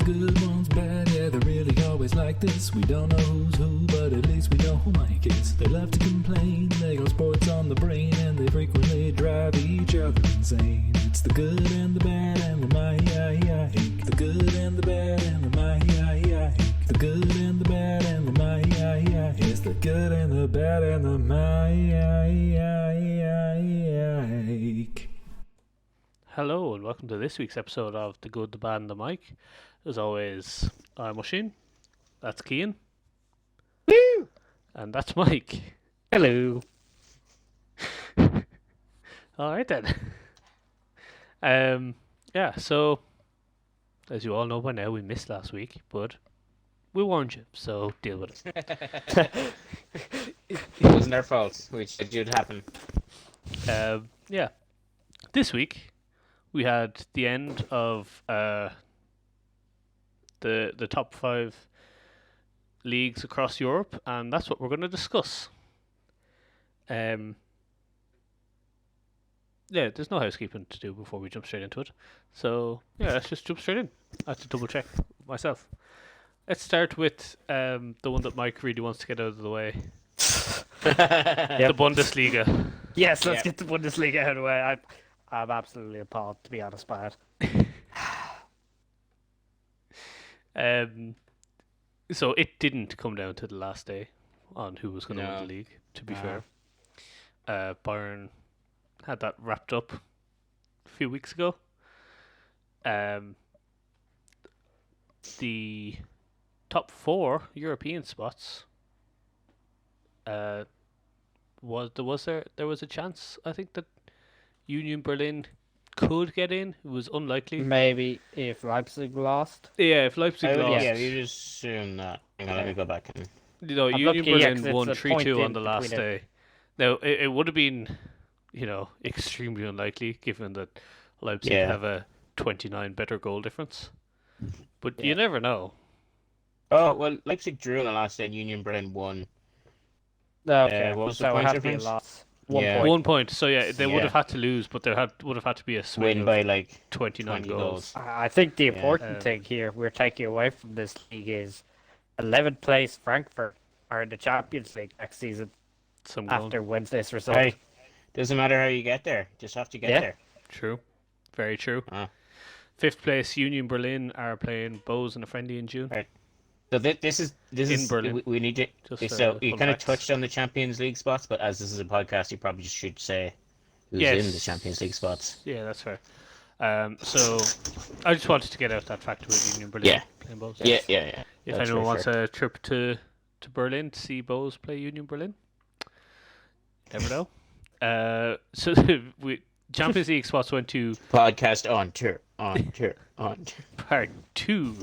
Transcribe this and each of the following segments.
good, one's bad, yeah, they're really always like this. We don't know who's who, but at least we know who Mike is. They love to complain, they got sports on the brain, and they frequently drive each other insane. It's the good and the bad and the Mike. The good and the bad and the Mike. The good and the bad and the Mike. It's the good and the bad and the Mike. Hello and welcome to this week's episode of The Good, the Bad and the Mike. As always, I'm Oisin, that's Cian, Woo! And that's Mike. Hello. Alright then. So as you all know by now, we missed last week, but we warned you, so deal with it. It wasn't our fault. We said it would happen. This week we had the end of the top 5 leagues across Europe, and that's what we're going to discuss. There's no housekeeping to do before we jump straight into it. So let's just jump straight in. I have to double check myself. Let's start with the one that Mike really wants to get out of the way. The Bundesliga. Yes, let's get the Bundesliga out of the way. I'm absolutely appalled, to be honest, by it. So it didn't come down to the last day on who was going to win the league, to be fair. Bayern had that wrapped up a few weeks ago. The top 4 European spots there was a chance, I think, that Union Berlin could get in. It was unlikely. Maybe if Leipzig lost. Yeah, if Leipzig lost. Yeah, you just assume that. Hang on, let me go back. Union Berlin won 3-2 on the last day. Now, it would have been, extremely unlikely given that Leipzig have a 29 better goal difference. But you never know. Oh, well, Leipzig drew on the last day and Union Berlin won. Okay, what was so the it point had to be a difference? loss. 1 point. So they would have had to lose, but there would have had to be a swing Win by like 29 goals. I think the important thing here we're taking away from this league is 11th place Frankfurt are in the Champions League next season after Wednesday's result. Hey, doesn't matter how you get there. Just have to get there. True. Very true. 5th place Union Berlin are playing Bows in a friendly in June. Right. So this is in Berlin. We need to. So you kind of touched on the Champions League spots, but as this is a podcast, you probably should say who's in the Champions League spots. Yeah, that's fair. So I just wanted to get out that fact with Union Berlin playing Bows. Yeah. If anyone wants a trip to Berlin to see Bows play Union Berlin, never know. So Champions League spots went to podcast on tour. Part 2.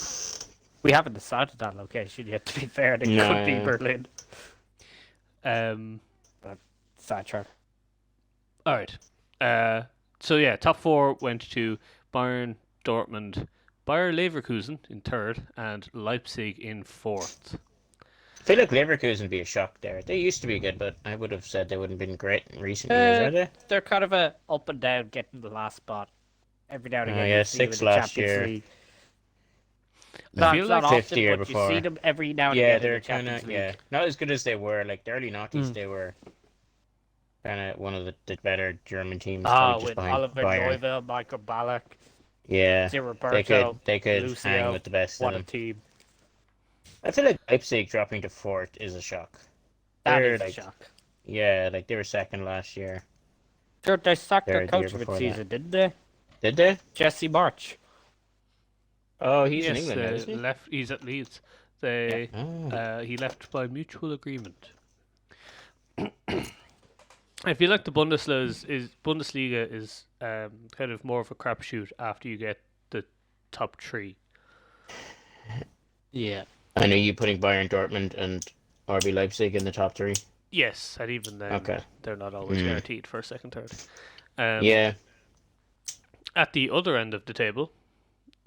We haven't decided that location yet, to be fair. It could be Berlin. But sidetrack. Alright. Top 4 went to Bayern, Dortmund, Bayer Leverkusen in 3rd, and Leipzig in 4th. I feel like Leverkusen would be a shock there. They used to be good, but I would have said they wouldn't have been great in recent years, are they? They're kind of a up and down, getting the last spot. Every now and again, yeah, you see 6th them in the last Champions year. League. I feel not like 5th often, year but before. you see them every now and Yeah, again in they're the Champions League. not as good as they were. Like the early noughties, they were kind of one of the better German teams. With Oliver Neuville, Michael Ballack, yeah, Roberto, they could Lucio, hang with the best of what a them. team. I feel like Leipzig dropping to 4th is a shock. That is a shock. Yeah, like they were 2nd last year. They sacked their Third year coach before mid-season, didn't they? Did they? Jesse March. Oh, he's in England, now, isn't he? He's at Leeds. He left by mutual agreement. I feel like the Bundesliga is kind of more of a crapshoot after you get the top 3. Yeah. I know you putting Bayern, Dortmund, and RB Leipzig in the top 3. Yes, and even then, they're not always guaranteed first, second, third. At the other end of the table,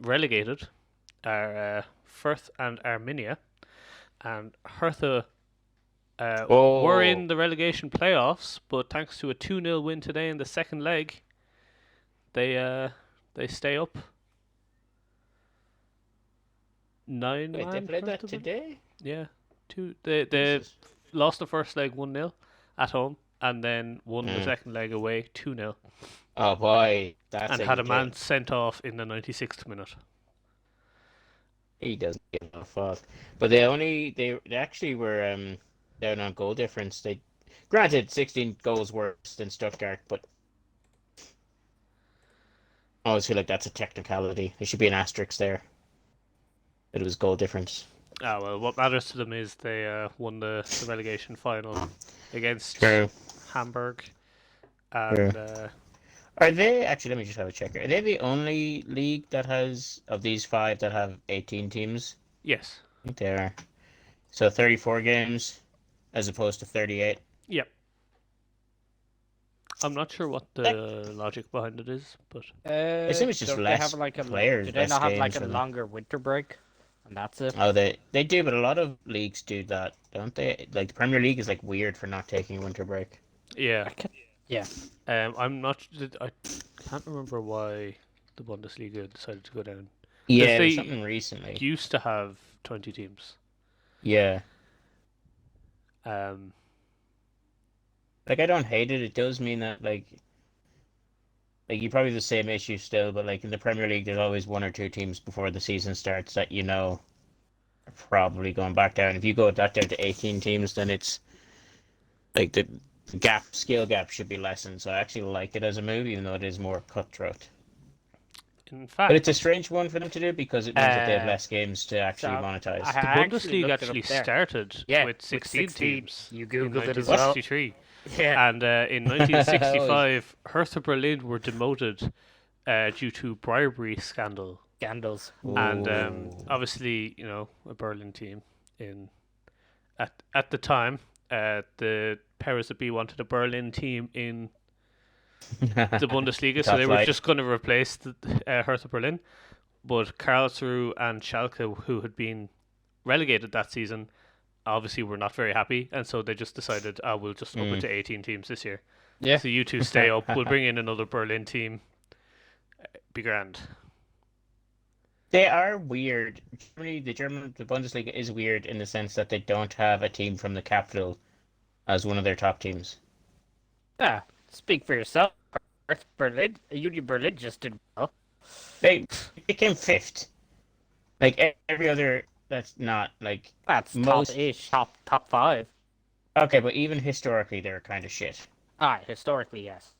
relegated are Firth and Arminia, and Hertha were in the relegation playoffs, but thanks to a 2-0 win today in the second leg, they stay up. 9 Wait, they man. played that today? Yeah. They lost the first leg 1-0 at home, and then won the second leg away 2-0. Oh boy, that's and had a man sent off in the 96th minute. He doesn't give a fuck. But they actually were down on goal difference. They granted 16 goals worse than Stuttgart, but I always feel like that's a technicality. There should be an asterisk there. That it was goal difference. Ah well, what matters to them is they won the relegation final against Hamburg, and are they actually? Let me just have a check. Are they the only league that has of these 5 that have 18 teams? Yes, I think they are. So 34 games as opposed to 38. Yep. I'm not sure what the logic behind it is, but I assume it's just less players. Do they not have like a longer winter break? And that's it. Oh, they do, but a lot of leagues do that, don't they? Like the Premier League is like weird for not taking a winter break. Yeah. Yeah. I'm not. I can't remember why the Bundesliga decided to go down. Yeah, there's something recently. Used to have 20 teams. Yeah. Like I don't hate it. It does mean that like you probably have the same issue still, but like in the Premier League, there's always 1 or 2 teams before the season starts that are probably going back down. If you go that down to 18 teams, then it's like the skill gap should be lessened. So I actually like it as a move, even though it is more cutthroat. In fact, but it's a strange one for them to do because it means that they have less games to actually monetize. The Bundesliga actually started with 16 teams. You googled it as well. Yeah. And in 1965, Hertha Berlin were demoted due to bribery scandals. And obviously, a Berlin team at the time, the powers that be wanted a Berlin team in the Bundesliga, so they were just going to replace the Hertha Berlin. But Karlsruhe and Schalke, who had been relegated that season, obviously were not very happy, and so they just decided, we'll just up it to 18 teams this year. Yeah. So you two stay up. We'll bring in another Berlin team. Be grand. They are weird. Germany, the Bundesliga is weird in the sense that they don't have a team from the capital as one of their top teams. Yeah, speak for yourself. Union Berlin just did well. They came 5th. Like every other, that's not like that's most top 5. Okay, but even historically, they're kind of shit. Historically, yes.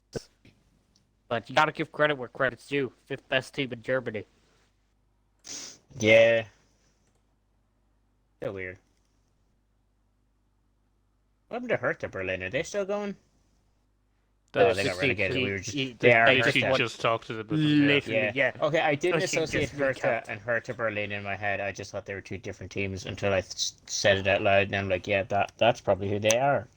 But you gotta give credit where credit's due. 5th best team in Germany. Yeah. So weird. What happened to Hertha Berlin? Are they still going? They got relegated. We were just talked to them. Literally, yeah. Okay, I didn't associate Hertha and Hertha Berlin in my head. I just thought they were 2 different teams until I said it out loud, and I'm like, yeah, that's probably who they are.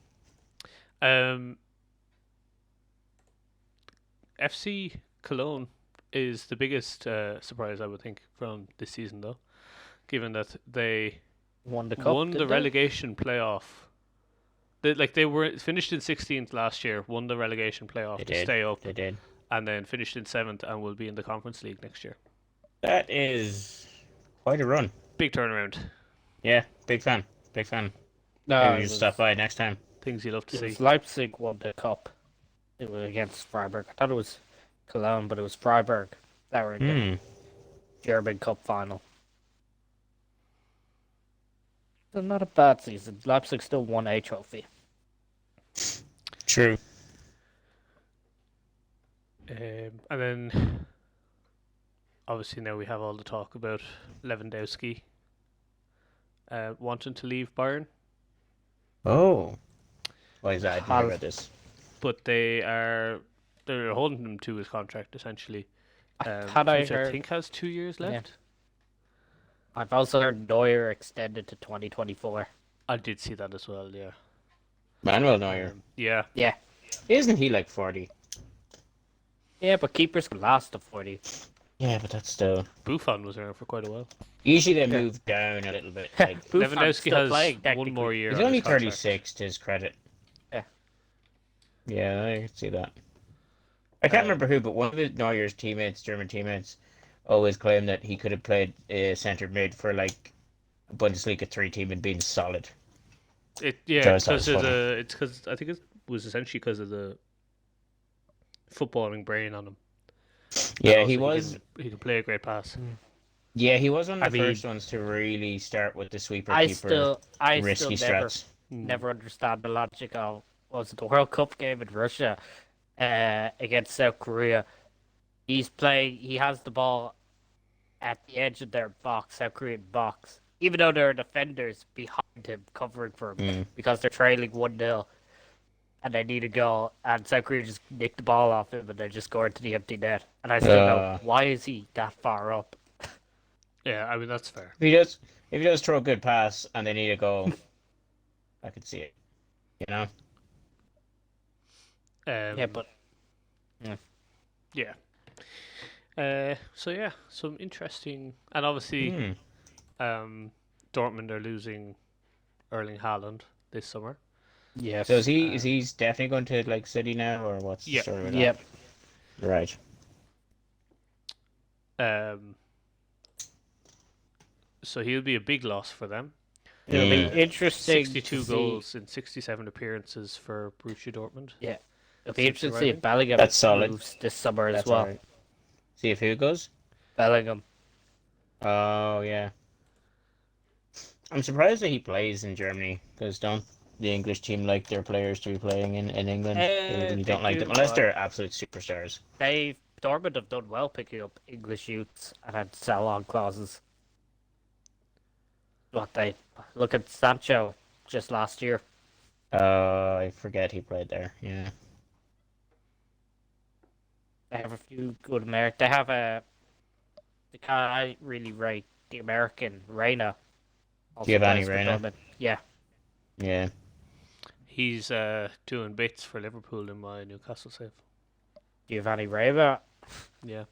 FC Cologne is the biggest surprise, I would think, from this season, though, given that they won the relegation playoff. They were finished in 16th last year, won the relegation playoff to stay up. They did. And then finished in 7th and will be in the Conference League next year. That is quite a run. Big turnaround. Yeah, big fan. No, maybe you stop by next time. Things you love to see. Leipzig won the cup. It was against Freiburg. I thought it was Cologne, but it was Freiburg that were in the German Cup final. So not a bad season. Leipzig still won a trophy. True. And then, obviously, now we have all the talk about Lewandowski wanting to leave Bayern. Oh. Why is that? I didn't hear about this. But they're holding him to his contract, essentially. I think has 2 years left. Yeah. I've also heard Neuer extended to 2024. I did see that as well, yeah. Manuel Neuer. Yeah. Isn't he like 40? Yeah, but keepers can last to 40. Yeah, but that's still... Buffon was around for quite a while. Usually they move down a little bit. Like... Lewandowski has 1 more year. He's only 36 to his credit. Yeah. Yeah, I can see that. I can't remember who, but one of Neuer's teammates, German teammates, always claimed that he could have played centre mid for like a Bundesliga 3 team and been solid. It's because I think it was essentially because of the footballing brain on him. Yeah, he was. He could play a great pass. Yeah, he was one of the first ones to really start with the sweeper keeper risky strats. Never understand the logic of the World Cup game in Russia against South Korea. He has the ball at the edge of their box, South Korean box, even though there are defenders behind him covering for him because they're trailing 1-0 and they need a goal, and South Korea just nick the ball off him and they just score into the empty net. And I still know, why is he that far up? Yeah, I mean, that's fair. If he does throw a good pass and they need a goal, I could see it. You know? Yeah. So yeah, some interesting, and obviously, Dortmund are losing Erling Haaland this summer. Yeah. So is he definitely going to like City now, or what's the story with that? Yep. Right. So he'll be a big loss for them. It'll be interesting. 62 goals in 67 appearances for Borussia Dortmund. Yeah. It'll be interesting to see if Bellingham moves this summer as well. Right. See if who goes? Bellingham. Oh, yeah. I'm surprised that he plays in Germany, because don't the English team like their players to be playing in England? They really don't like them, unless they're absolute superstars. Dortmund have done well picking up English youths and had sell-on clauses. Look at Sancho just last year. I forget he played there. Yeah. They have a few good Americans. They have the guy I really rate, the American Reina. Giovanni Reina. Yeah. Yeah. He's doing bits for Liverpool in my Newcastle save. Giovanni Reina. Yeah.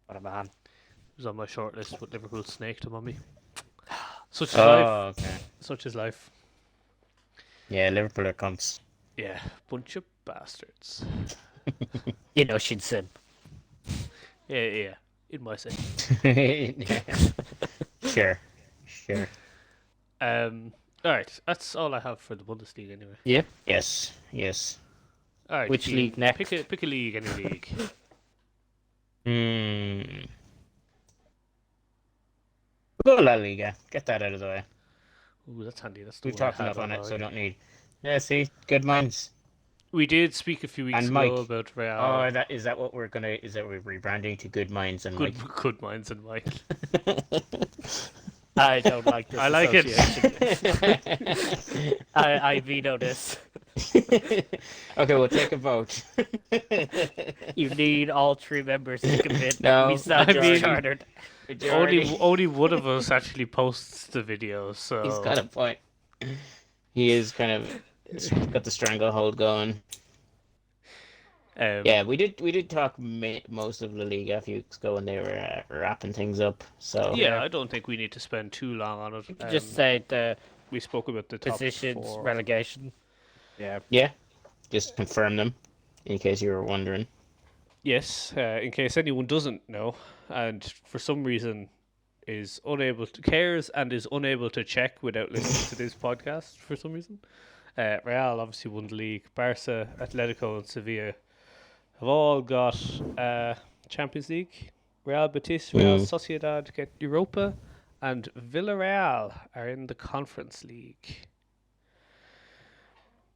What a man. He was on my short list, but Liverpool snaked him on me. Such is life. Okay. Such is life. Yeah, Liverpool are cunts. Yeah, bunch of bastards. You know she'd sin. Yeah. In my sin. Sure. Alright, that's all I have for the Bundesliga anyway. Yeah. Yes. Alright. Which league next? Pick a league, any league. We'll go La Liga. Get that out of the way. Ooh, that's handy. We've talked enough on it, so I don't need. Yeah, see, good minds. We did speak a few weeks ago about Real. Oh, is that what we're gonna? Is that we're rebranding to Good Minds and Mike? Good Minds and Mike. I don't like this. I like it. I veto this. Okay, we'll take a vote. You need all 3 members to commit. No, we sound chartered. Only one of us actually posts the video, so he's got a point. He is kind of got the stranglehold going. Yeah, we did talk most of La Liga a few weeks ago when they were wrapping things up. So yeah, I don't think we need to spend too long on it. Just say we spoke about the top positions, 4. relegation. Yeah, just confirm them in case you were wondering. Yes, in case anyone doesn't know, and for some reason is unable to check without listening to this podcast for some reason. Real obviously won the league. Barca, Atletico, and Sevilla have all got Champions League. Real Betis, Real Sociedad get Europa, and Villarreal are in the Conference League.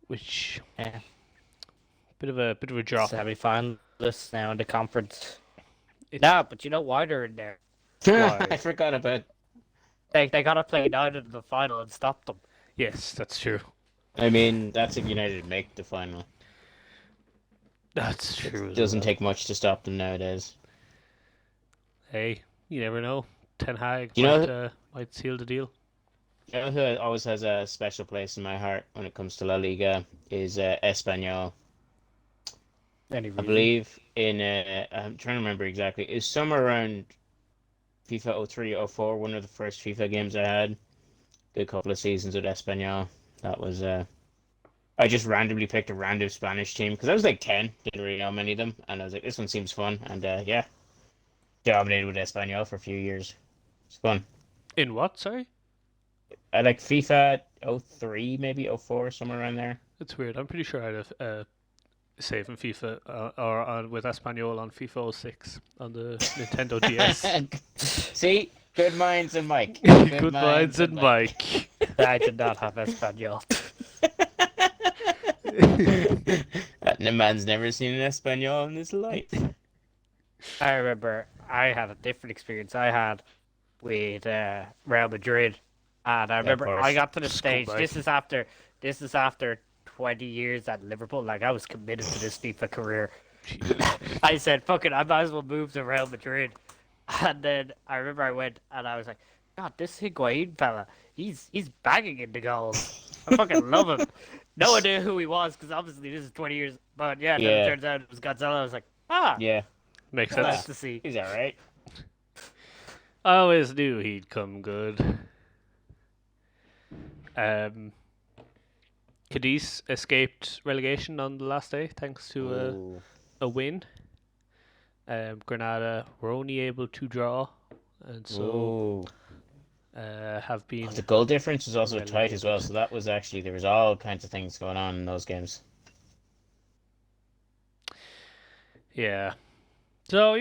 Which bit of a drop. Semi-finalists now in the conference. But you know why they're in there? I forgot about. They gotta play United in the final and stop them. Yes, that's true. I mean, that's if United make the final. That's true. It doesn't take much to stop them nowadays. Hey, you never know. Ten Hag might seal the deal. You know who always has a special place in my heart when it comes to La Liga is Espanyol. I believe in I'm trying to remember exactly. It was somewhere around FIFA 03, 04, one of the first FIFA games I had. Good couple of seasons with Espanyol. That was I just randomly picked a random Spanish team because I was like 10, didn't really know many of them, and I was like, this one seems fun, and yeah, dominated with Espanyol for a few years. It's fun. In what? Sorry, I like FIFA 03, maybe 04, somewhere around there. it's weird. I'm pretty sure I had a save in FIFA or with Espanol on FIFA 06 on the Nintendo DS. See, good minds and Mike. Good minds and Mike. I did not have Espanol. The man's never seen an Espanol in his life. I remember I had a different experience I had with Real Madrid, and I remember course. I got to the stage. Scumbag. This is after 20 years at Liverpool. Like, I was committed to this FIFA career. I said, "Fuck it, I might as well move to Real Madrid." And then I remember I went and I was like, "God, this Higuain fella, he's banging into goals. I fucking love him." No one knew who he was because obviously this is 20 years. But yeah, then it turns out it was Gonzalo. I was like, Yeah, Makes nice sense. to see. he's all right. I always knew he'd come good. Cadiz escaped relegation on the last day thanks to Ooh. a win. Granada were only able to draw, and so Ooh. have been. The goal difference was also tight relegated. as well, so that was actually, there was all kinds of things going on in those games. Yeah. So,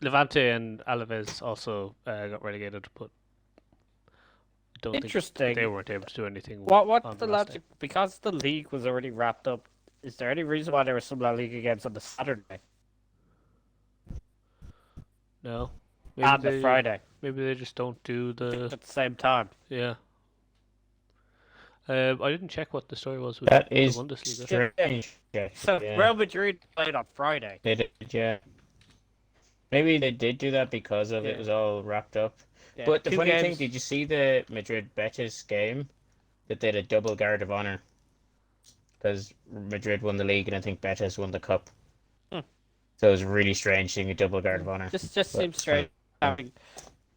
Levante and Alaves also got relegated, but I don't think Interesting. they weren't able to do anything. What's on the last logic? Because the league was already wrapped up, is there any reason why there were some La Liga games on the Saturday No. and the Friday Maybe they just don't do the. at the same time? Yeah. I didn't check what the story was with That the is Bundesliga. strange. Yeah. So Yeah. Real Madrid played on Friday. They did, yeah. Maybe they did do that because of Yeah. it was all wrapped up. Yeah, But the two funny thing, games- did you see the Madrid Betis game? That they had a double guard of honor. Because Madrid won the league and I think Betis won the cup. Hmm. So it was really strange seeing a double guard of honor. Just But seems it's strange fine. having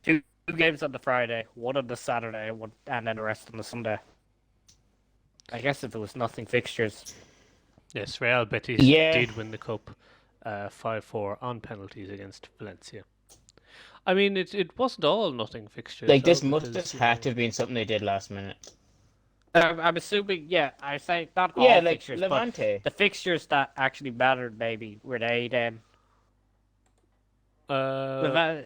two games on the Friday, one on the Saturday, and then the rest on the Sunday. I guess if it was nothing fixtures. Yes, Real Betis Yeah. did win the cup 5-4 on penalties against Valencia. I mean, it wasn't all nothing fixtures. Like, this though, must because, have had to have been something they did last minute. I'm assuming, yeah, I say not all Yeah, like fixtures, Levante. but the fixtures that actually mattered maybe were they then. Uh,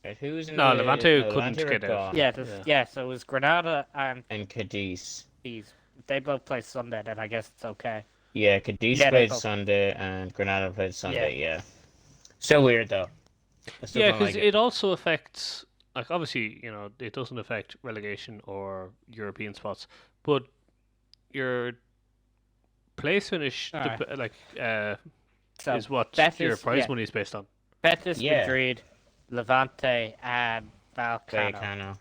Right, who's in no, the... Levante no, couldn't Levante were get out. gone. Yeah, Yeah. so it was Granada and And Cadiz. these. If they both play Sunday, then I guess it's okay. Yeah, Cadiz Yeah, they played both- Sunday and Granada played Sunday, yeah. So weird, though. I still Yeah, don't because like it also affects, like, obviously, it doesn't affect relegation or European spots, but your place finish, Alright. So is what Betis, your prize yeah. money is based on. Betis, Yeah. Madrid, Levante, and Vallecano. Vallecano.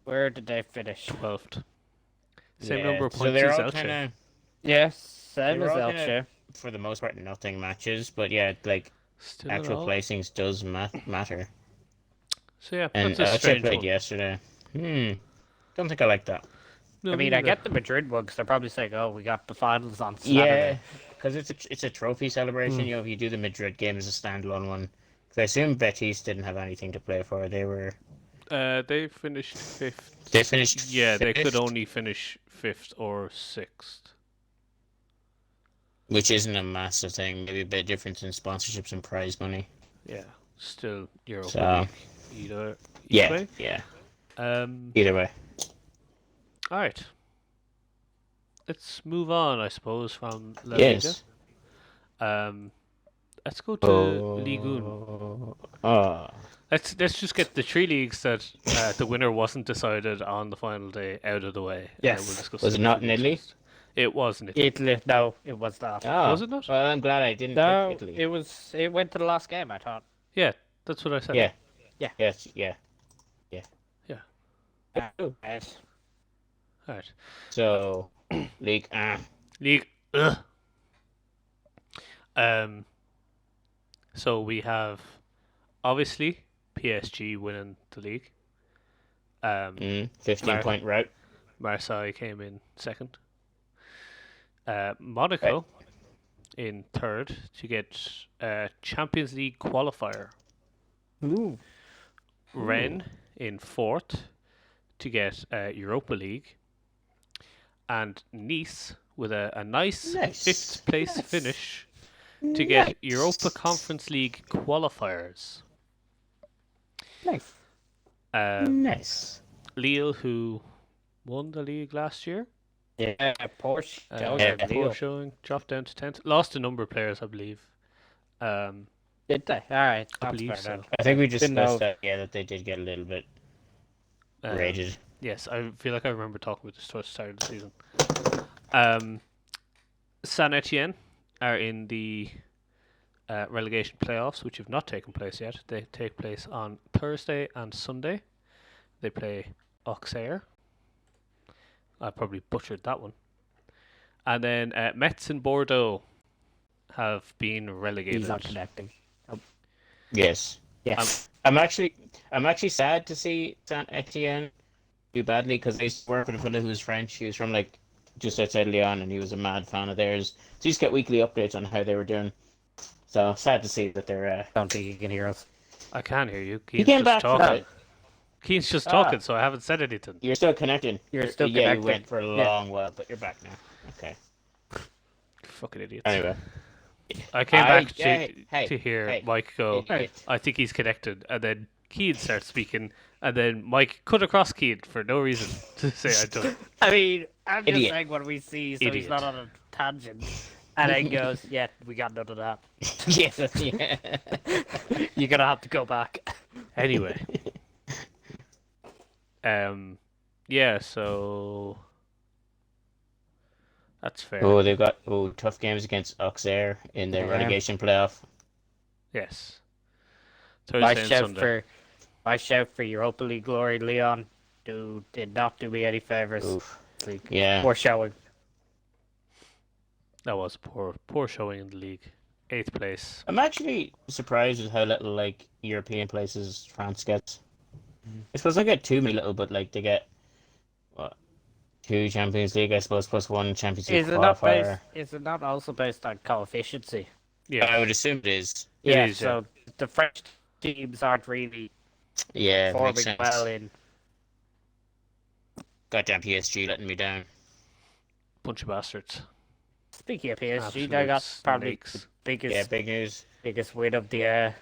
Where did they finish? 12th. Same Yeah, number of so points they're as all Elche. kind of, Yes, same They as were all Elche. for the most part, nothing matches. But yeah, like, Still in actual all. placings does matter. So yeah, And that's a Elche strange played one. yesterday. Don't think I like that. No, I me mean, I neither. get the Madrid one because they're probably saying, "Oh, we got the finals on Yeah, Saturday." because it's a trophy celebration. You know, if you do the Madrid game as a standalone one, because I assume Betis didn't have anything to play for. They finished 5th. They finished. Yeah, they could fifth, only finish 5th or 6th. which isn't a massive thing. Maybe a bit difference in sponsorships and prize money. Yeah, still Europa So League. Either yeah, way. yeah. Um, Either way. all right. Let's move on, I suppose, from La Liga. Yes. Let's go to Ligue 1. Oh. Let's just get the 3 leagues that the winner wasn't decided on the final day out of the way. Yes. We'll discuss Was the it not in individual Italy? leagues. It was in Italy. Italy? No, it was not. Oh. Was it not? Well, I'm glad I didn't No, pick Italy. it was. It went to the last game. I thought. Yeah, that's what I said. Yeah. Yeah. Yes. Yeah. Yes. All right. So, League. League. Ugh. So we have obviously PSG winning the league. 15-point route. Marseille came in second. Monaco in third to get Champions League qualifier Ooh. Rennes in 4th to get Europa League, and Nice with a nice Nice. 5th place Nice. finish to get Europa Conference League qualifiers. Nice. Nice. Lille, who won the league last year, Yeah, Porsche. poor showing, dropped down to 10th. Lost a number of players, I believe. Did they? All right, I that's believe fair so. then. I think we Didn't discussed know. that. Yeah, that they did get a little bit rated. Yes, I feel like I remember talking about this towards the start of the season. Saint Etienne are in the relegation playoffs, which have not taken place yet. They take place on Thursday and Sunday. They play Auxerre. I probably butchered that one. And then Metz and Bordeaux have been relegated. He's not connecting. Yes. Yes. I'm actually sad to see Saint Etienne do badly because I used to work with a fellow who was French. He was from like just outside Lyon, and he was a mad fan of theirs. So he used to get weekly updates on how they were doing. So sad to see that they're. Don't think he can hear us. I can hear you. He Keen's came just back. talking. Keen's just talking, so I haven't said anything. You're still connecting. You're still Yeah, connected. you went for a long while, but you're back now. Okay. Fucking idiots. Anyway. I came back hey, to hear hey, Mike go, idiot. I think he's connected, and then Keen starts speaking, and then Mike cut across Keen for no reason to say I don't. I mean, I'm just Idiot. saying what we see, so Idiot. he's not on a tangent. And then goes, yeah, we got none of that. Yeah. You're gonna have to go back. Anyway. Yeah, so that's fair. Oh, they've got tough games against Auxerre in the Yeah. relegation playoff. Yes. My Thursday and Sunday. shout for Europa League glory, Leon, did not do me any favors. Oof. Like, Yeah. poor showing. That was poor showing in the league. 8th place. I'm actually surprised with how little like European places France gets. I suppose they get too many little, but like they get what 2 Champions League, I suppose, plus 1 Champions League qualifier. Is it not also based on coefficiency? Yeah. I would assume it is. It Yeah, is, so the French teams aren't really Yeah, it makes performing sense. well in. Goddamn PSG letting me down. Bunch of bastards. Speaking of PSG, Absolute they got probably snakes. the biggest Yeah, big news. win of the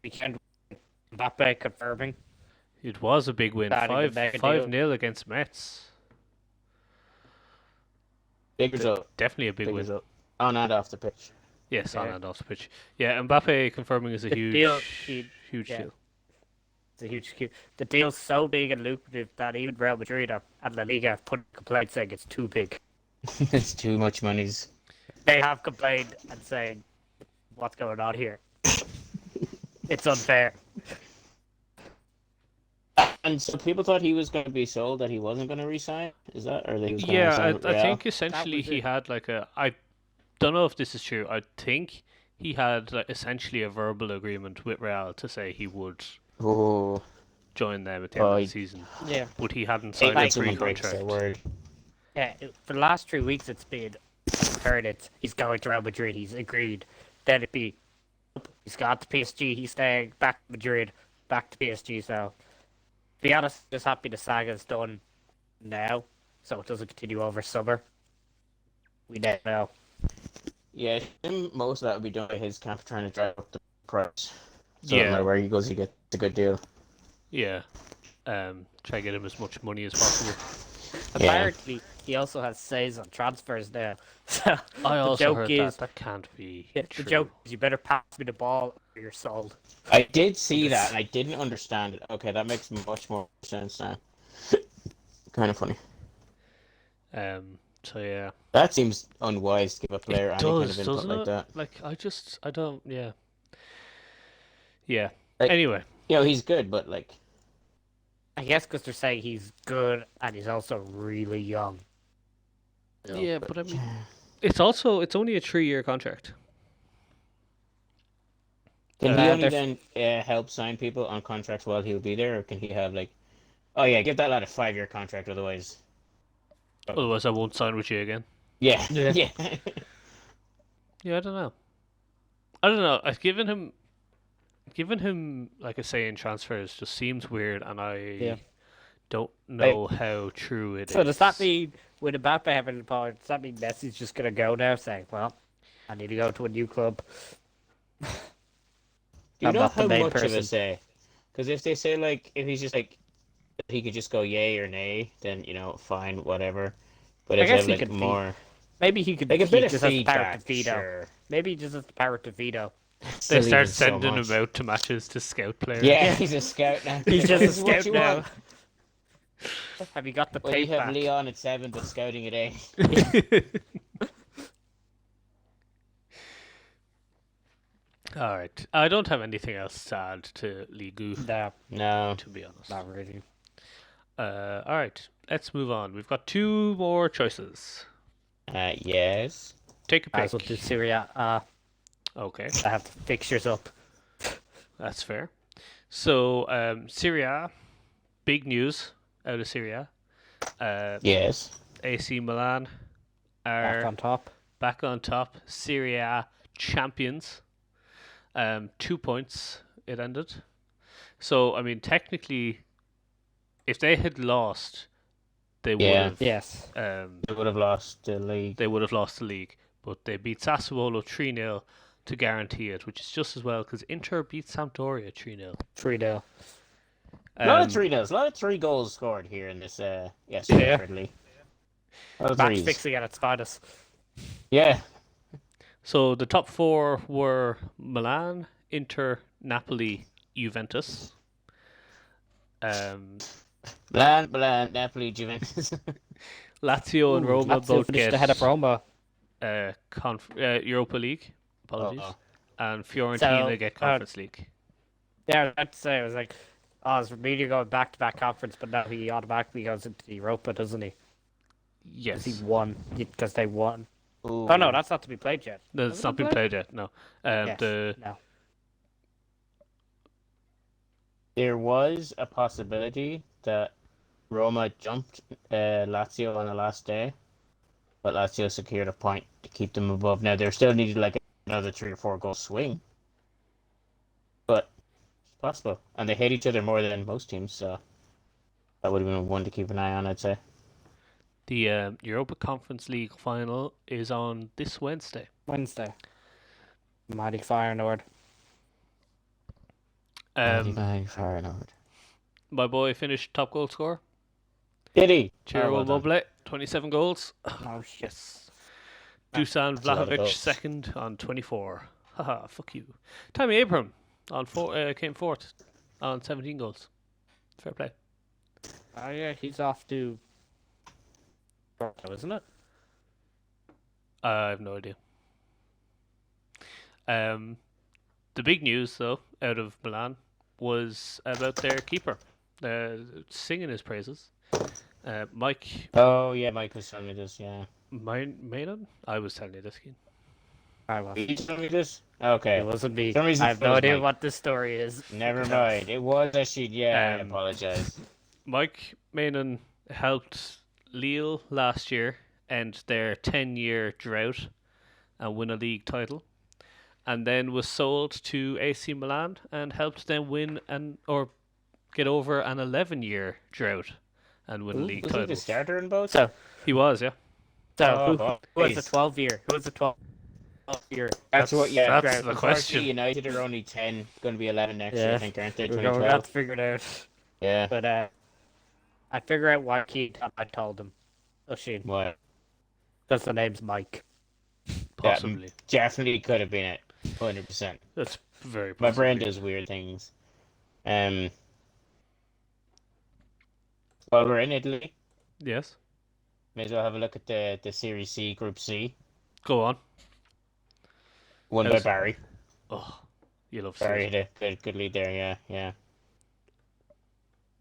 weekend. Mbappe confirming. It was a big win. Starting to make a deal. 5-0 against Metz. Big result. Definitely a big win. result. On and off the pitch. Yes, on Yeah. and off the pitch. Yeah, Mbappe confirming is a The huge, deal- huge yeah. deal. It's a huge skew. The deal's so big and lucrative that even Real Madrid and La Liga have put complaints saying it's too big. It's too much monies. They have complained and saying, what's going on here? It's unfair. And so people thought he was going to be sold, that he wasn't going to resign. Is that, or that he was going to Yeah, resign with I Real? think essentially was he it. had like a. I don't know if this is true. I think he had like, essentially a verbal agreement with Real to say he would Oh, join them at the end of Oh, the season, Yeah. but he hadn't hate signed when a someone free breaks their contract. word. Yeah, for the last 3 weeks it's been, I've heard it, he's going to Real Madrid, he's agreed. Then it'd be, he's got to PSG, he's staying back to Madrid, back to PSG, so. To be honest, just happy the saga's done now, so it doesn't continue over summer. We don't know. Yeah, I think most of that would be done by his camp trying to drive up the price. So Yeah. no matter where he goes, he gets a good deal. Yeah. Try to get him as much money as possible. Yeah. Apparently, he also has says on transfers now. So I the also joke heard is, that can't be the true. joke is you better pass me the ball or you're sold. I did see that, and I didn't understand it. Okay, that makes much more sense now. Kind of funny. So yeah. That seems unwise to give a player It any kind does, of input doesn't like it? that. Like I don't. Yeah. Yeah. Like- Anyway. You know, he's good, but like, I guess because they're saying he's good and he's also really young. So, Yeah, but I mean, it's only a 3-year contract. can he only there's- then help sign people on contracts while he'll be there, or can he have like, oh yeah, give that lad a 5-year contract, otherwise. Otherwise, I won't sign with you again. Yeah, Yeah. yeah. Yeah, I don't know. I've given him giving him like a say in transfers just seems weird, and I Yeah. don't know how true it is. So does that mean with Mbappe having the power, does that mean Messi's just gonna go now, saying, "Well, I need to go to a new club"? Do you I'm know not the how main much of person. a say? Because if they say like if he's just like he could just go yay or nay, then fine, whatever. But I if they guess have he like could more, Maybe he could. like a He bit of just has the power to feedback, veto. sure. Maybe he just has the power to veto. They Still start even so sending much. him out to matches to scout players. Yeah, Yeah. he's a scout now. He's just a This is what scout you now. want. Have you got the Well, you tape have back? Leon at 7, but scouting at 8. All right. I don't have anything else to add to Ligue 2, No, No. to be honest. not really. All right. Let's move on. We've got 2 more choices. Yes. Take a Might pick. as well do Syria. Okay, I have the fixtures up. that's fair. So, Syria, big news out of Syria. Yes. AC Milan Back are on top. back on top. Syria champions. 2 points it ended. So, I mean, technically, if they had lost, they would Yeah. have. Yes. They would have lost the league. They would have lost the league, but they beat Sassuolo 3-0 to guarantee it, which is just as well because Inter beat Sampdoria 3-0. 3-0. A lot of 3-0s. A lot of 3 goals scored here in this Yeah. Stratford League. A lot of Match threes. fixing at its finest. Yeah. So the top 4 were Milan, Inter, Napoli, Juventus. Milan, Napoli, Juventus. Lazio and Roma Lazio both finished get ahead of Roma. Europa League. Apologies. Uh-oh. And Fiorentina So, get Conference League. Yeah, I'd say it was like, it's really going back-to-back conference, but now he automatically goes into the Europa, doesn't he? Yes. Because he won. Because they won. Ooh. Oh no, that's not to be played yet. That's Has it not been been played yet, no. Yes. The No. There was a possibility that Roma jumped Lazio on the last day, but Lazio secured a point to keep them above. Now, they still needed like another 3 or 4 goal swing, but it's possible. And they hate each other more than most teams, so that would have been one to keep an eye on, I'd say. The Europa Conference League final is on this Wednesday. Wednesday. Mighty Feyenoord. Feyenoord. My boy finished top goal scorer. Did he? Ciro well done. Immobile, 27 goals. Oh shit. Yes. Dusan That's a lot of Vlahovic goals. second on 24. Haha, fuck you. Tammy Abraham on came fourth on 17 goals. Fair play. Oh yeah, he's off to Porto, isn't it? I have no idea. The big news, though, out of Milan was about their keeper, singing his praises. Mike Oh, yeah, Mike was telling me this, yeah. Maynard? I was telling you this, Keen. I was. You telling me this? Okay. It wasn't me. For some reason I have it no was idea Mike. what this story is. Never mind. It was actually, yeah, I Um, apologize. Mike Maynard helped Lille last year end their 10-year drought and win a league title, and then was sold to AC Milan and helped them win or get over an 11-year drought and win a league Was he the title. starter in both? So, He was, yeah. Oh, who was the boys. 12-year? Who was the 12-year? That's what, yeah. That's the Unfortunately, question. United are only 10, going to be 11 next year, Yeah. I think, aren't they? We're going to 2012. have to figure it out. Yeah. But I figure out why I told him. Oisin. What? Because the name's Mike. Possibly. Definitely could have been it. 100%. That's very My possible. brain does weird things. While we're in Italy, Yes. may as well have a look at the Series C, Group C. Go on. Won by How's- Barry. Oh, you love Barry City. had a good lead there, yeah.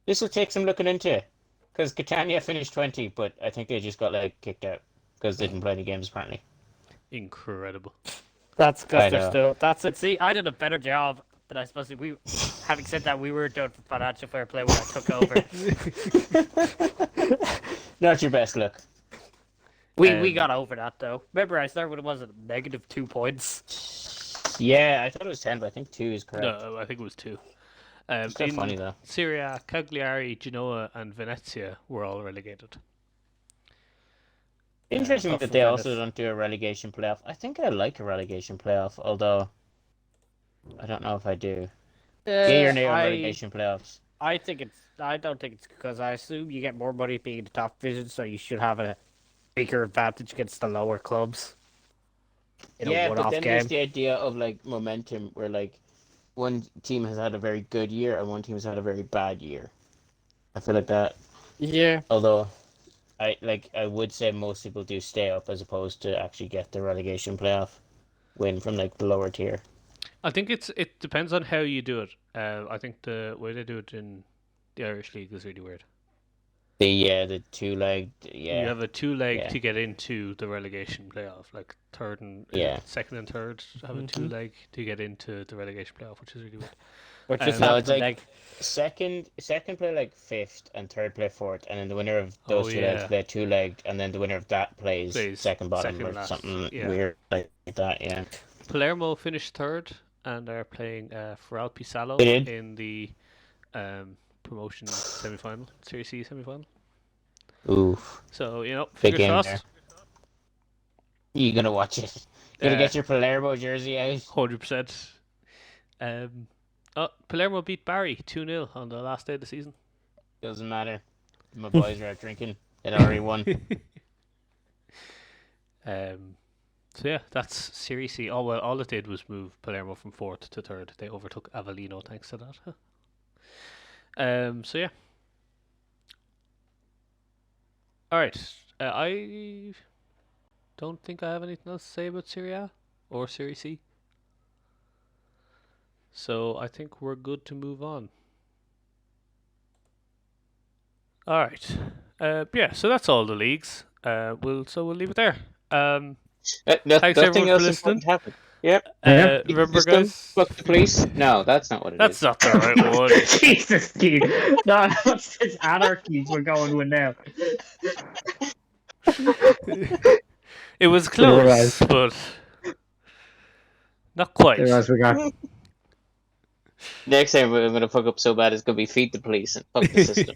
This will take some looking into. Because Catania finished 20, but I think they just got kicked out. Because they didn't play any games, apparently. Incredible. That's I because they're know. still. That's it. See, I did a better job than I supposed to. Having said that, we were doing financial fair play when I took over. Not your best look. We got over that though. Remember, I started when it was a -2 points. Yeah, I thought it was 10, but I think 2 is correct. No, I think it was 2. It's kind of funny, In though. Serie A, Cagliari, Genoa, and Venezia were all relegated. Interesting Tough that for they Venice. also don't do a relegation playoff. I think I like a relegation playoff, although I don't know if I do. Yay or nay on relegation playoffs? I don't think it's because I assume you get more money being in the top division, so you should have a bigger advantage against the lower clubs in a Yeah, but one-off then game. there's the idea of like momentum, where like one team has had a very good year and one team has had a very bad year. I feel like that. Yeah. Although I would say most people do stay up as opposed to actually get the relegation playoff win from like the lower tier. I think it depends on how you do it. I think the way they do it in the Irish League is really weird. The 2-legged, You have a 2-leg yeah. to get into the relegation playoff, like third and Yeah. second and third have a 2-leg to get into the relegation playoff, which is really weird. Which is No, not it's like second play like fifth and third play fourth, and then the winner of those two legs play 2-legged, and then the winner of that plays second bottom second or last, something yeah. weird like that. Yeah. Palermo finished third and are playing Ferral Pisalo They did? in the promotion semi-final, Serie C semi-final. Oof. So, Big fingers game crossed. there. You gonna watch it? Gonna get your Palermo jersey out? 100%. Palermo beat Barry 2-0 on the last day of the season. Doesn't matter. My boys are out drinking. It already won. So yeah, that's Serie C. Oh well, all it did was move Palermo from fourth to third. They overtook Avellino thanks to that. So yeah. All right. I don't think I have anything else to say about Serie A or Serie C. So I think we're good to move on. All right. Yeah. So that's all the leagues. We'll leave it there. Thanks Nothing everyone for else listening. important happened. Yep. Remember, System, guys. fuck the police. No, that's not what it is. That's not the right one. Jesus, Keith. No, that's just anarchy we're going with now. It was close, but not quite. We got. Next time I'm gonna fuck up so bad, it's gonna be feed the police and fuck the system.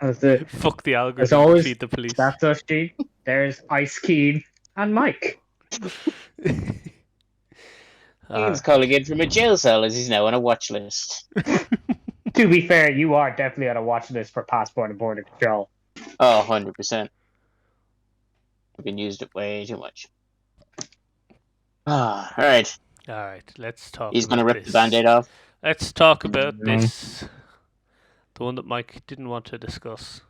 That's it. Fuck the algorithm. As always, feed the police. That's us, G. There's Ice Keen and Mike. He's calling in from a jail cell as he's now on a watch list. To be fair, you are definitely on a watch list for Passport and Border Control. Oh, 100%. I've been used it way too much. Alright. Alright, let's talk He's about gonna rip this. the band-aid off. Let's talk about this. The one that Mike didn't want to discuss.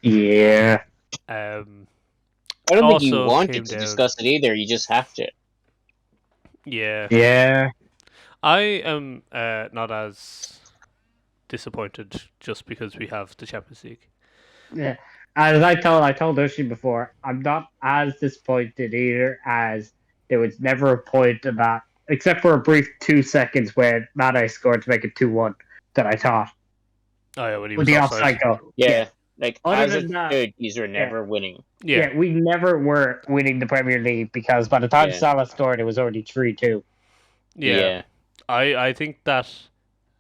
Yeah. I don't think you Also wanted came to down- discuss it either, you just have to. Yeah. Yeah. I am not as disappointed just because we have the Champions League. Yeah. As I told Oshi before, I'm not as disappointed either, as there was never a point of that, except for a brief 2 seconds where Mane scored to make it 2-1, that I thought. Oh yeah, when he With was the offside. offside goal. Yeah. Like, Other as than it that- stood, these are never winning. Yeah. We never were winning the Premier League because by the time Yeah. Salah scored, it was already 3-2. Yeah. I think that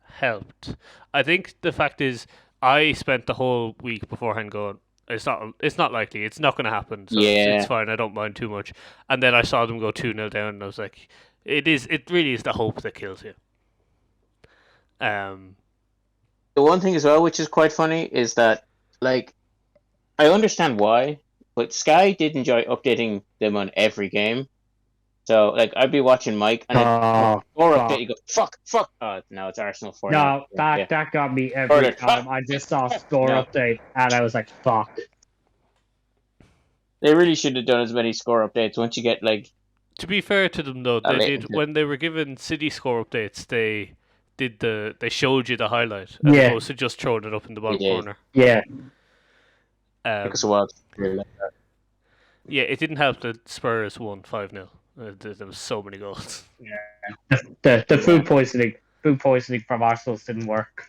helped. I think the fact is I spent the whole week beforehand going, it's not likely, it's not going to happen, so Yeah. it's fine, I don't mind too much. And then I saw them go 2-0 down and I was like, it really is the hope that kills you. The one thing as well, which is quite funny, is that, like, I understand why, but Sky did enjoy updating them on every game. So, like, I'd be watching Mike, and Oh, or fuck. update, you go, fuck. Oh, no, it's Arsenal 4. No, Yeah. that got me every Further. time. I just saw score No. update and I was like, fuck. They really should have done as many score updates once you get, like, To be fair to them though, I'll they let did you do it. when they were given City score updates, they showed you the highlight as Yeah. opposed to just throwing it up in the bottom They did. corner. Yeah. because of what. Yeah, it didn't help that Spurs won 5-0. There was so many goals. The food poisoning from Arsenal didn't work.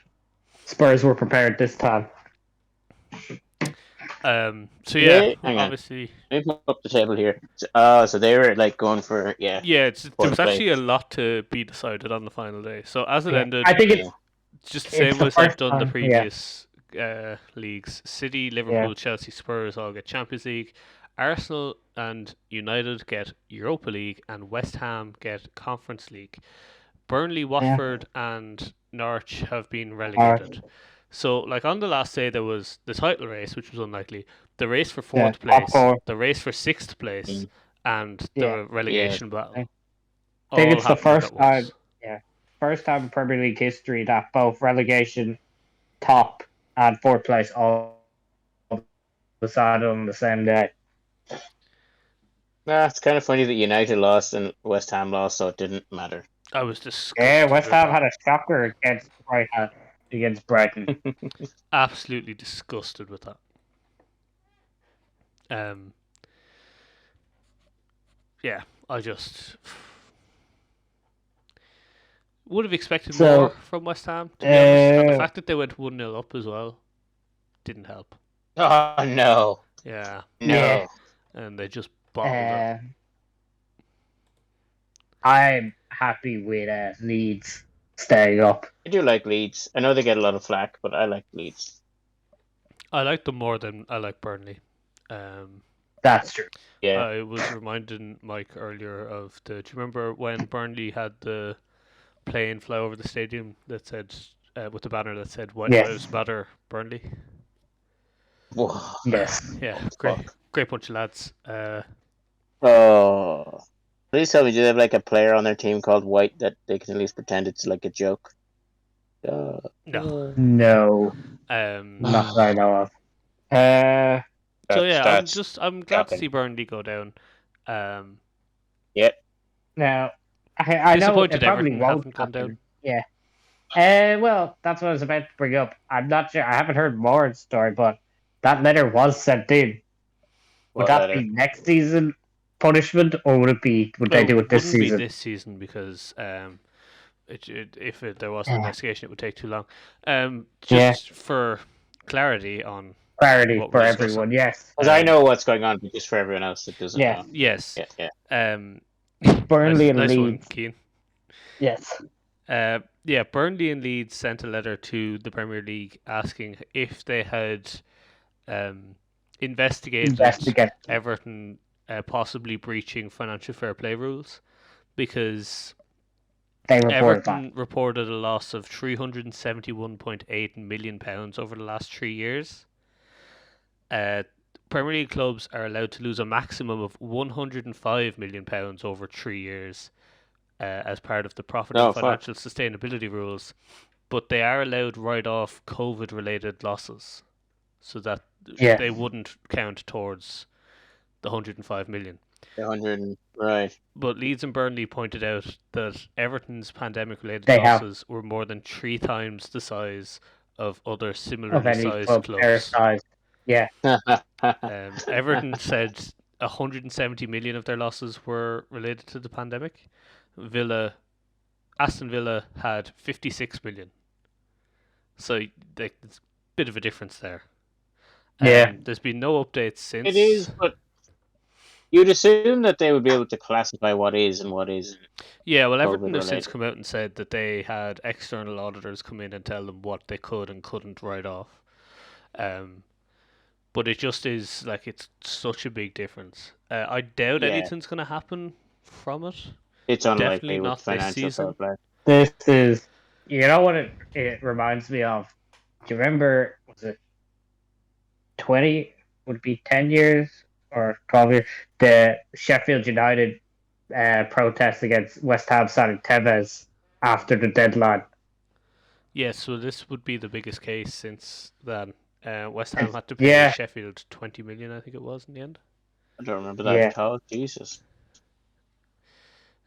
Spurs were prepared this time. So yeah, Hang on. obviously. Let me put up the table here. So they were like going for Yeah, there fourth was actually place. a lot to be decided on the final day. So as it Yeah. ended, I think Yeah. it's just the it's same the as they've first done the time. previous leagues. City, Liverpool, Chelsea, Spurs all get Champions League. Arsenal and United get Europa League, and West Ham get Conference League. Burnley, Watford, and Norwich have been relegated. So, like on the last day, there was the title race, which was unlikely, the race for fourth place, the race for sixth place, and the relegation battle. I think All it's the happened first at once. time, first time in Premier League history that both relegation, top, and fourth place all decided on the same day. Nah, it's kind of funny that United lost and West Ham lost, so it didn't matter. I was disgusted. Yeah, West with Ham that. had a shocker against Brighton. Absolutely disgusted with that. Yeah, I just would have expected more from West Ham, to be honest. And the fact that they went 1-0 up as well didn't help. Oh no. Yeah. No. Yeah. And they just bottled it. I'm happy with Leeds staying up. I do like Leeds. I know they get a lot of flack, but I like Leeds. I like them more than I like Burnley. That's true. Yeah. I was reminding Mike earlier of do you remember when Burnley had the plane fly over the stadium that said, with the banner that said, "White Lives Matter, Burnley"? Whoa. Yes. Yeah, great bunch of lads. Oh. Please tell me, do they have like a player on their team called White that they can at least pretend it's like a joke? No. No. Not that I know of. So yeah, I'm glad to see Burnley go down. Yeah. Now, I know it Disappointed probably Everton won't haven't gone down. Yeah. Well, that's what I was about to bring up. I'm not sure. I haven't heard more of the story, but that letter was sent in. Would that be next season punishment, or would they do it this season? It wouldn't be this season because if there was an investigation, it would take too long. Just for clarity on for everyone, yes. Because I know what's going on, but just for everyone else that doesn't know. Yes. Yeah. Burnley and nice Leeds. One, Keane. Yes. Burnley and Leeds sent a letter to the Premier League asking if they had investigated Everton possibly breaching financial fair play rules, because Everton reported a loss of £371.8 million over the last 3 years. Premier League clubs are allowed to lose a maximum of £105 million over 3 years as part of the profit and financial sustainability rules, but they are allowed write off COVID-related losses, so that they wouldn't count towards the 105 million. 100, right. But Leeds and Burnley pointed out that Everton's pandemic-related losses were more than 3 times the size of other similarly sized clubs. Yeah. Everton said 170 million of their losses were related to the pandemic. Aston Villa had 56 million. So there's a bit of a difference there. There's been no updates since. It is, but you'd assume that they would be able to classify what is and what isn't. Yeah, well, Everton have since come out and said that they had external auditors come in and tell them what they could and couldn't write off. But it just is like it's such a big difference. I doubt anything's going to happen from it. It's unlikely. Definitely not this season. This is, you know what it reminds me of? Do you remember, was it 20, would it be 10 years or 12 years? The Sheffield United protest against West Ham signing Tevez after the deadline. Yes, so this would be the biggest case since then. West Ham had to pay Sheffield 20 million, I think it was, in the end. I don't remember that at all. Jesus.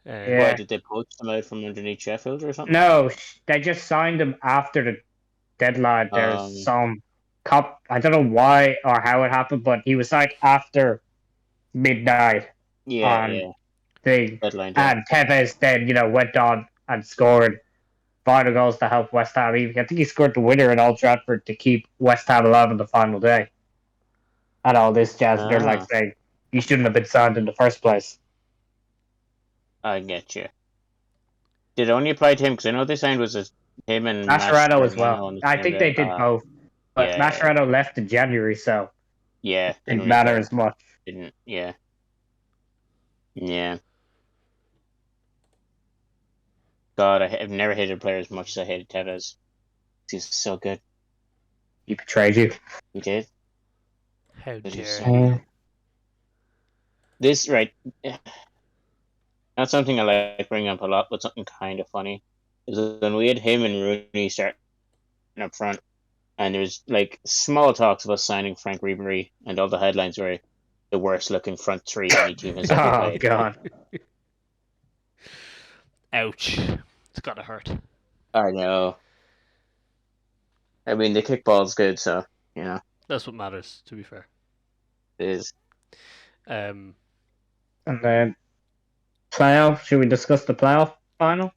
Why did they poach them out from underneath Sheffield or something? No, they just signed him after the deadline. There's some I don't know why or how it happened, but he was signed after midnight. Thing. Deadline, and Tevez then went on and scored final goals to help West Ham. I think he scored the winner in Old Trafford to keep West Ham alive on the final day. and all this jazz. They're like Ah. saying he shouldn't have been signed in the first place. I get you. Did it only apply to him? Because I know they signed was him and Mascherano as Mascherano well. on the I same think they day. did both, but Yeah. Mascherano left in January, so Yeah. it didn't matter as much. Didn't. Yeah. Yeah. God, I've never hated a player as much as I hated Tevez. He's so good. He betrayed you. He did. How But he's dare so he? good. This right. Not something I like bringing up a lot, but something kind of funny is when we had him and Rooney starting up front, and there was like small talks about signing Frank Ribery, and all the headlines were the worst looking front three any team has ever Oh played. God! Ouch. It's gotta hurt. I know. I mean, the kickball's good, so you know That's what matters, to be fair. it is. Um, And then playoff. Should we discuss the playoff final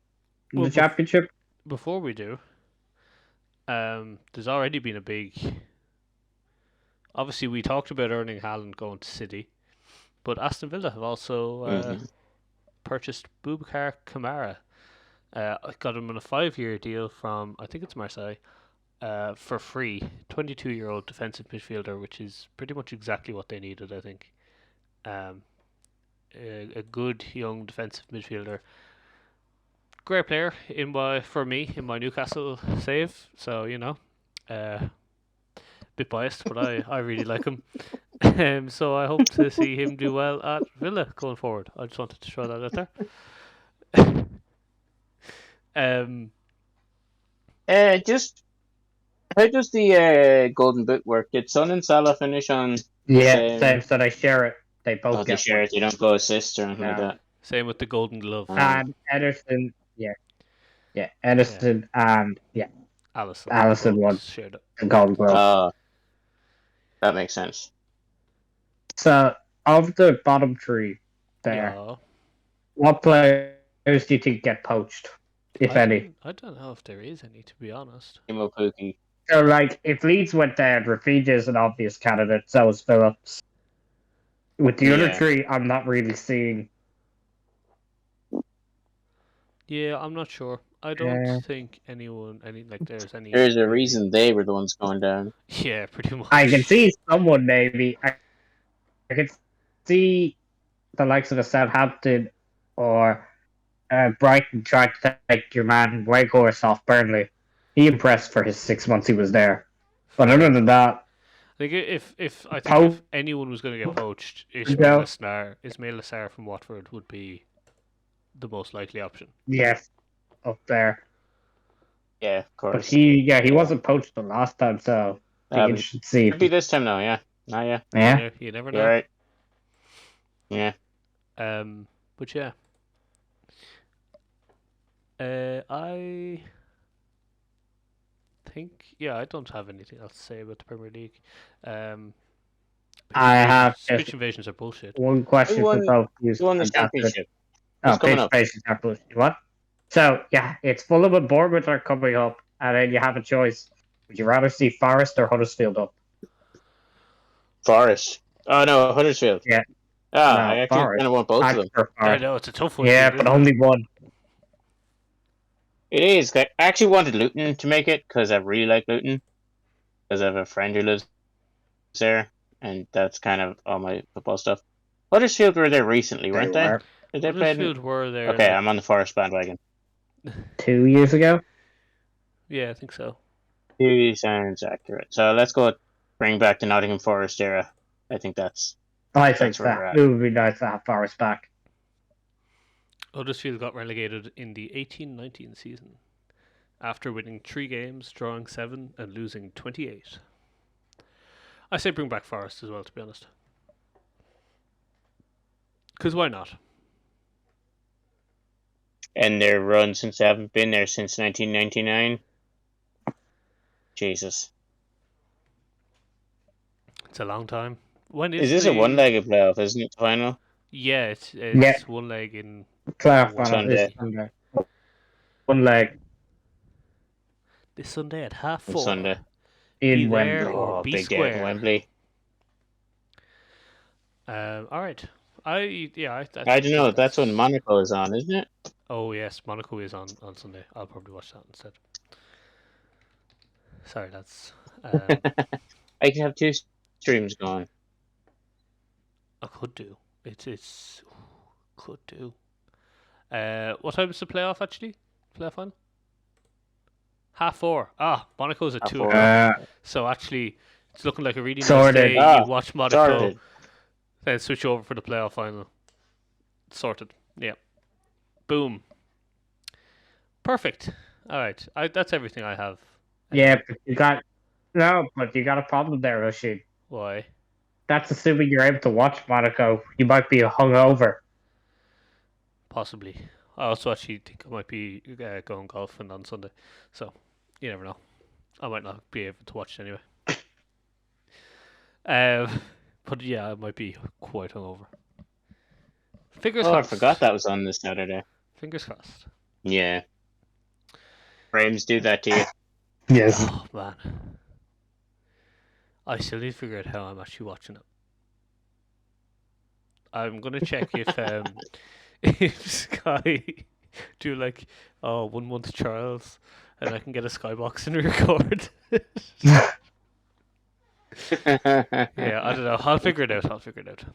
in Well, the championship? before we do, there's already been a big. Obviously, we talked about Erling Haaland going to City, but Aston Villa have also Mhm. purchased Boubacar Kamara. Got him on a 5-year deal from, I think it's Marseille, for free. 22-year-old defensive midfielder, which is pretty much exactly what they needed, I think. A good young defensive midfielder. Great player for me in my Newcastle save. So bit biased, but I really like him. So I hope to see him do well at Villa going forward. I just wanted to throw that out there. Just how does the Golden Boot work? Did Son and Salah finish on? Yeah, same. So they share it. They both They get share one. it. They don't go assist or anything like No. that. Same with the Golden Glove. And Ederson, Ederson and Allison won shared it. the Golden Glove. That makes sense. So of the bottom three there, what players do you think get poached, if any? I don't know if there is any, to be honest. Timo Pukki. So, like, if Leeds went down, Rafinha is an obvious candidate. So is Phillips. With the other three, I'm not really seeing. Yeah, I'm not sure. I don't think there's any. There's a reason they were the ones going down. Yeah, pretty much. I can see someone maybe. I can see the likes of a Southampton or Brighton trying to take your man Weghorst off Burnley. He impressed for his 6 months he was there. But other than that, I think if anyone was going to get poached, Ismail Assar from Watford would be the most likely option. Yes, up there. Yeah, of course. But he wasn't poached the last time, so you should see. Could be this time now, yeah. Yeah. You never know. You're right. Yeah. But yeah. I think I don't have anything else to say about the Premier League. I have pitch invasions are bullshit. One question for both of you. Won the championship? Pitch invasions are bullshit. What? So it's Fulham and Bournemouth are coming up, and then you have a choice. Would you rather see Forest or Huddersfield up? Forest. Oh no, Huddersfield. Yeah. I actually kind of want both of them. I know it's a tough one. Yeah, but only one. It is. I actually wanted Luton to make it because I really like Luton. Because I have a friend who lives there, and that's kind of all my football stuff. Huddersfield were there recently, weren't they? Huddersfield were there. Okay, I'm on the Forest bandwagon. 2 years ago? Yeah, I think so. 2 sounds accurate. So let's bring back the Nottingham Forest era. I think that's. I think that. It would be nice to have Forest back. Huddersfield got relegated in the 18-19 season after winning 3 games, drawing 7, and losing 28. I say bring back Forest as well, to be honest. Because why not? And their run since they haven't been there since 1999. Jesus. It's a long time. When is this a one-legged playoff, isn't it, the final? Yeah, it's one leg in... Playoff final Sunday. One leg. This Sunday at 4:30. Sunday. In Wembley. Big day at Wembley. All right. I I don't know. think That's when Monaco is on, isn't it? Oh yes, Monaco is on Sunday. I'll probably watch that instead. Sorry, that's. I could have two streams going. I could do. It's could do. What time is the playoff actually? Playoff final? 4:30. Monaco's at 2 o'clock. So actually, it's looking like a really nice Sorted. day. You watch Monaco, Sorted. then switch over for the playoff final. Sorted. Yeah. Boom. Perfect. All right. That's everything I have. Yeah, but you got a problem there, Rashid. Why? That's assuming you're able to watch Monaco. You might be hungover. Possibly. I also actually think I might be going golfing on Sunday, so you never know. I might not be able to watch it anyway. But yeah, I might be quite hungover. Fingers Oh, I crossed. forgot that was on this Saturday. Fingers crossed. Yeah. Frames do that to you. Yes. Oh man, I still need to figure out how I'm actually watching it. I'm gonna check if Sky do like 1 month trials and I can get a Skybox and record. Yeah, I don't know. I'll figure it out.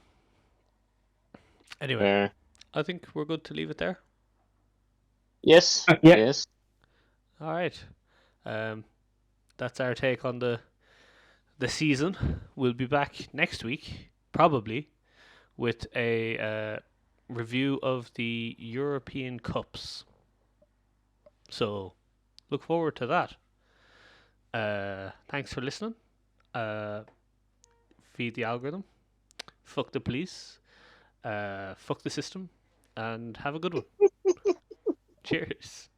Anyway, I think we're good to leave it there. Yes. Yeah. Yes. All right. That's our take on the season. We'll be back next week, probably, with a review of the European Cups. So, look forward to that. Thanks for listening. Feed the algorithm. Fuck the police. Fuck the system. And have a good one. Cheers.